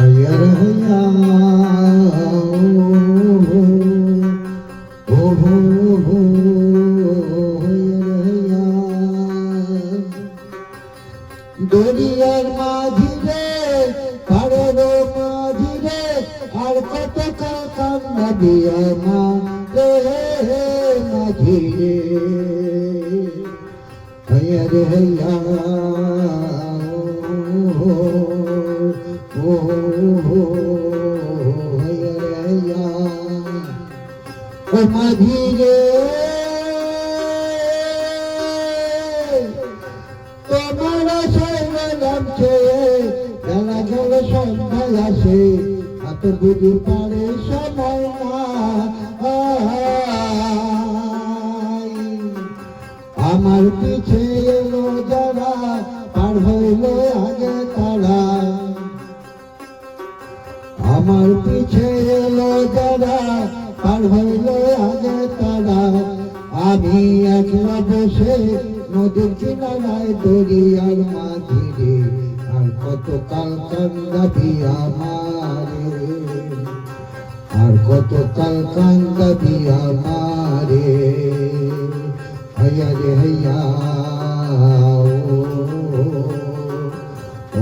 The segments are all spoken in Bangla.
हैया रे हैया ओ हो हैया रे हैया দরিয়ার মাঝিরে পাড়ের মাঝিরে আর কত কান্নাবি আমারে মাঝিরে हैया रे हैया ओ हैया रे हैया ओ মাঝিরে তোমার নামছে বেলা গেল সন্ধ্যা আসে হাতে বুঝি পারে সময় না আমার পিছে এলো যারা পার হইল আগে তারা আমার পিছে এলো যারা পার হইল আগে তারা আমি একলা বসে নদীর কিনারায় দরিয়ার মাঝিরে আর কত কাল কান্দাবি আমারে আর কত কাল কান্দাবি আমারে हैया रे हैया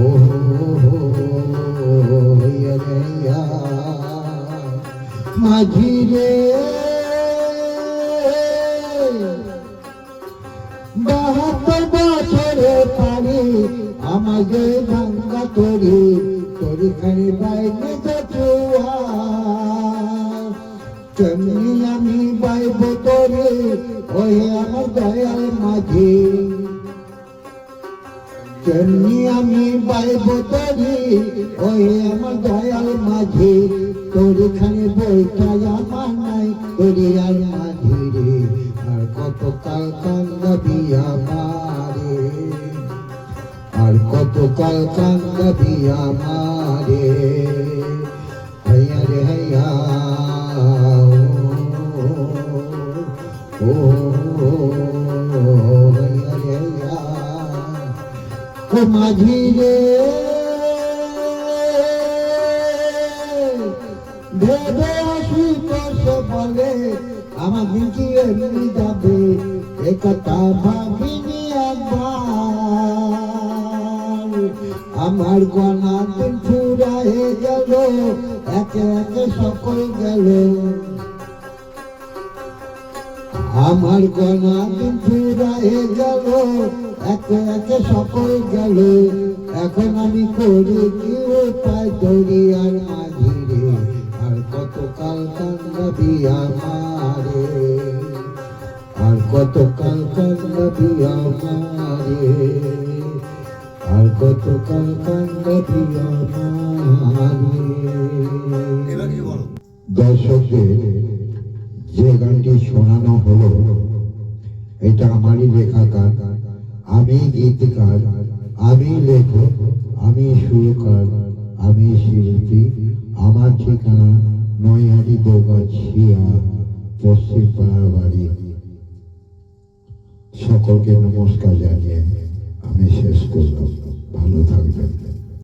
ओ हैया रे हैया माझी रे বাহাত্তর বছরে পারি আমাকে ভাঙ্গা তরি তরি খানি বাইরে চুয়া তেমনি আমি বাইব তরি ওই আমার দয়াল মাঝি তেমনি আমি বাইব তরি ওই আমার দয়াল মাঝি তরি খানি বইটাই আমার নাই দরিয়ার মাঝি রে আর কত কাল কান্দাবি আমারে আর কত কাল কান্দাবি আমারে हैया रे हैया ओ हैया रे हैया ओ माझी रे ভেবে আসি কষে বলে আমাকে কি এমনি যাবে একথা ভাবিনি একবার আমার গনা দিন ফুরায়ে গেল একে একে সকল গেল আমার গনা দিন ফুরায়ে গেল একে একে সকল গেল এখন আমি করি কি উপায় দরিয়ার মাঝিরে আর কত কাল কান্দাবি আমারে আর কত কাল কান্দাবি আমারে আর কত কাল কান্দাবি আমারে দর্শকদের যে গানটি শোনানো হলো এটা আমারই লেখা গান আমি গীতিকার আমি লেখক আমি সুরকার আমি শিল্পী আমার ঠিকানা নৈহাটি দোগাছিয়া পশ্চিম পাড়ার বাড়ি সকলকে নমস্কার জানিয়ে আমি শেষ করলাম ভালো থাকবেন।